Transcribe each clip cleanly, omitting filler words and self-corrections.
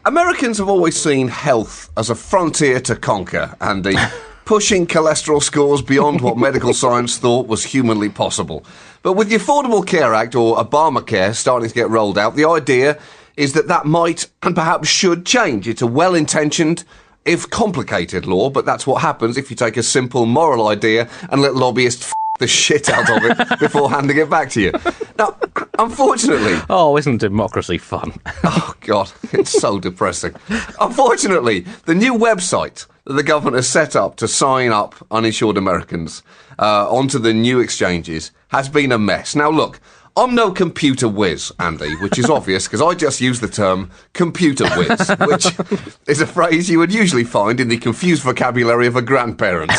Americans have always seen health as a frontier to conquer, Andy, pushing cholesterol scores beyond what medical science thought was humanly possible. But with the Affordable Care Act, or Obamacare, starting to get rolled out, the idea is that might and perhaps should change. It's a well-intentioned, if complicated law, but that's what happens if you take a simple moral idea and let lobbyists the shit out of it before handing it back to you. Now, unfortunately... Oh, isn't democracy fun? Oh, God, it's so depressing. Unfortunately, the new website that the government has set up to sign up uninsured Americans onto the new exchanges has been a mess. Now, look, I'm no computer whiz, Andy, which is obvious because I just use the term computer whiz, which is a phrase you would usually find in the confused vocabulary of a grandparent.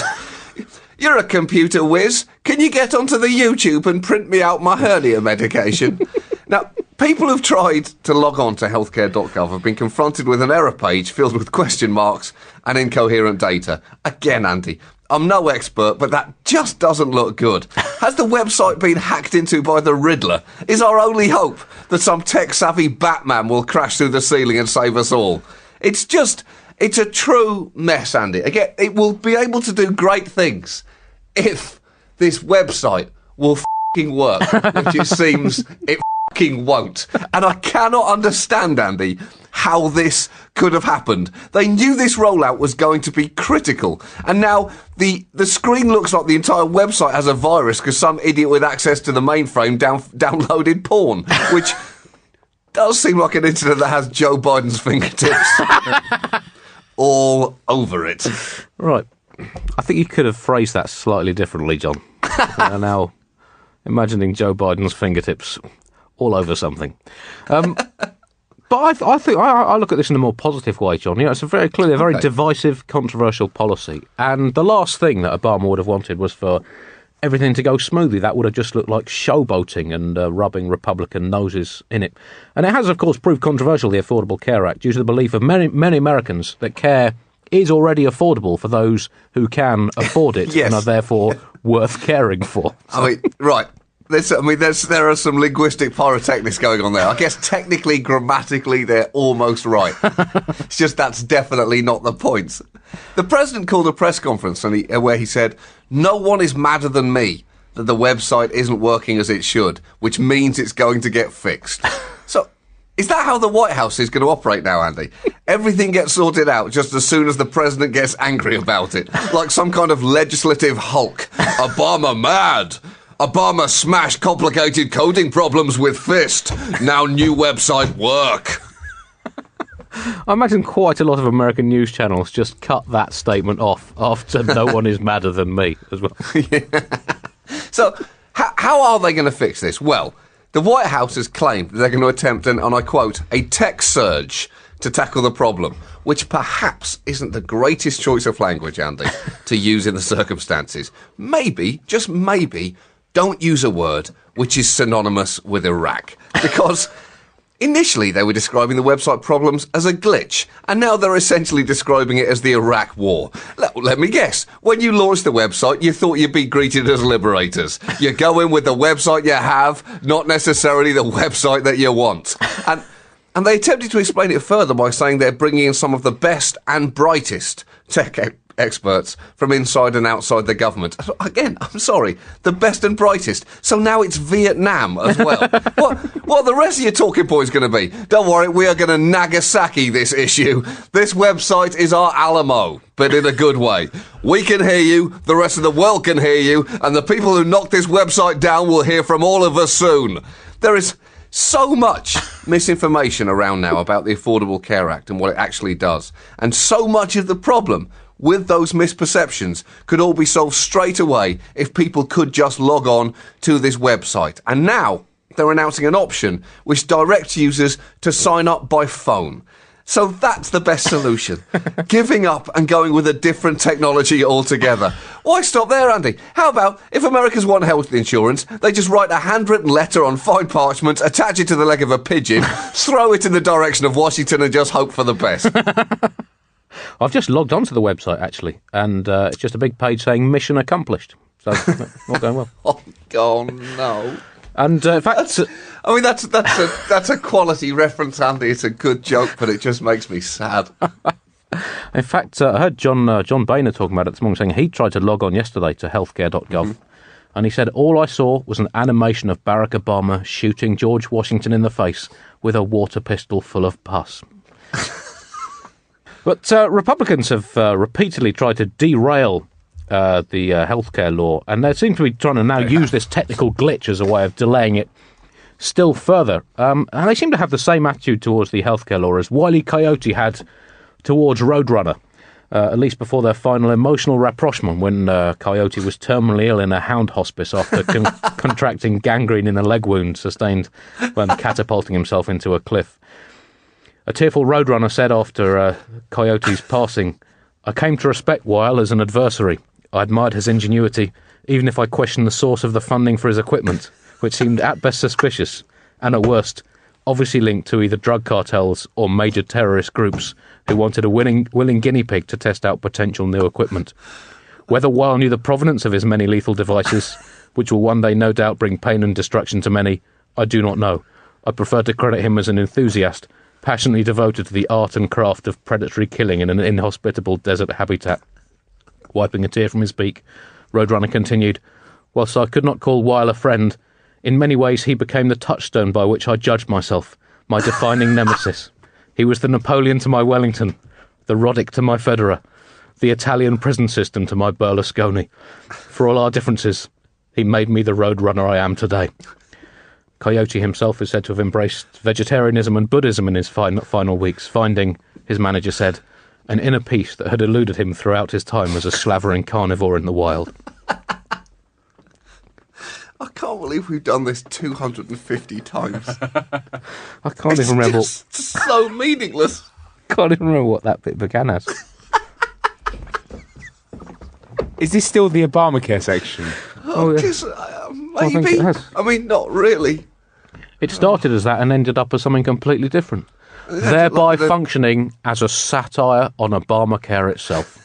You're a computer whiz. Can you get onto the YouTube and print me out my hernia medication? Now, people who've tried to log on to Healthcare.gov have been confronted with an error page filled with question marks and incoherent data. Again, Andy, I'm no expert, but that just doesn't look good. Has the website been hacked into by the Riddler? Is our only hope that some tech-savvy Batman will crash through the ceiling and save us all? It's a true mess, Andy. Again, it will be able to do great things if this website will f***ing work, which it seems it f***ing won't. And I cannot understand, Andy, how this could have happened. They knew this rollout was going to be critical, and now the screen looks like the entire website has a virus because some idiot with access to the mainframe downloaded porn, which does seem like an incident that has Joe Biden's fingertips all over it. Right. I think you could have phrased that slightly differently, John. I'm now imagining Joe Biden's fingertips all over something. But I think I look at this in a more positive way, John. You know, it's a very clearly a very divisive, controversial policy. And the last thing that Obama would have wanted was for everything to go smoothly. That would have just looked like showboating and rubbing Republican noses in it. And it has, of course, proved controversial, the Affordable Care Act, due to the belief of many Americans that care is already affordable for those who can afford it Yes. and are therefore worth caring for. So. I mean, right. There are some linguistic pyrotechnics going on there. I guess technically, grammatically, they're almost right. It's just that's definitely not the point. The president called a press conference where he said, "No one is madder than me that the website isn't working as it should, which means it's going to get fixed." So, is that how the White House is going to operate now, Andy? Everything gets sorted out just as soon as the president gets angry about it, like some kind of legislative Hulk. Obama mad. Obama smashed complicated coding problems with fist. Now new website work. I imagine quite a lot of American news channels just cut that statement off after "no one is madder than me" as well. Yeah. So, how are they going to fix this? Well, the White House has claimed that they're going to attempt, and I quote, a tech surge to tackle the problem, which perhaps isn't the greatest choice of language, Andy, to use in the circumstances. Maybe, just maybe, don't use a word which is synonymous with Iraq. Because initially they were describing the website problems as a glitch, and now they're essentially describing it as the Iraq War. Let me guess. When you launched the website, you thought you'd be greeted as liberators. You go in with the website you have, not necessarily the website that you want. And they attempted to explain it further by saying they're bringing in some of the best and brightest tech experts from inside and outside the government. Again, I'm sorry, the best and brightest. So now it's Vietnam as well. What are the rest of your talking points going to be? Don't worry, we are going to Nagasaki this issue. This website is our Alamo, but in a good way. We can hear you, the rest of the world can hear you, and the people who knocked this website down will hear from all of us soon. There is so much misinformation around now about the Affordable Care Act and what it actually does. And so much of the problem with those misperceptions could all be solved straight away if people could just log on to this website. And now they're announcing an option which directs users to sign up by phone. So that's the best solution. Giving up and going with a different technology altogether. Why stop there, Andy? How about if Americans want health insurance, they just write a handwritten letter on fine parchment, attach it to the leg of a pigeon, throw it in the direction of Washington and just hope for the best. I've just logged onto the website, actually, and it's just a big page saying mission accomplished. So, not going well. Oh, no. And in fact, that's a quality reference, Andy. It's a good joke, but it just makes me sad. in fact, I heard John Boehner talking about it this morning, saying he tried to log on yesterday to Healthcare.gov, and he said, all I saw was an animation of Barack Obama shooting George Washington in the face with a water pistol full of pus. But Republicans have repeatedly tried to derail the healthcare law, and they seem to be trying to now use this technical glitch as a way of delaying it still further. And they seem to have the same attitude towards the healthcare law as Wile E. Coyote had towards Roadrunner, at least before their final emotional rapprochement when Coyote was terminally ill in a hound hospice after contracting gangrene in a leg wound sustained when catapulting himself into a cliff. A tearful Roadrunner said after Coyote's passing, "I came to respect Wile as an adversary. I admired his ingenuity, even if I questioned the source of the funding for his equipment, which seemed at best suspicious, and at worst, obviously linked to either drug cartels or major terrorist groups who wanted a willing guinea pig to test out potential new equipment. Whether Wile knew the provenance of his many lethal devices, which will one day no doubt bring pain and destruction to many, I do not know. I prefer to credit him as an enthusiast, passionately devoted to the art and craft of predatory killing in an inhospitable desert habitat." Wiping a tear from his beak, Roadrunner continued, "Whilst I could not call Wile a friend, in many ways he became the touchstone by which I judged myself, my defining nemesis. He was the Napoleon to my Wellington, the Roddick to my Federer, the Italian prison system to my Berlusconi. For all our differences, he made me the Roadrunner I am today." Coyote himself is said to have embraced vegetarianism and Buddhism in his final weeks, finding, his manager said, an inner peace that had eluded him throughout his time as a slavering carnivore in the wild. I can't believe we've done this 250 times. I can't even remember. It's so meaningless. Can't even remember what that bit began as. Is this still the Obamacare section? Oh, yeah. Maybe. I think it has. I mean, not really. It started as that and ended up as something completely different, thereby functioning as a satire on Obamacare itself.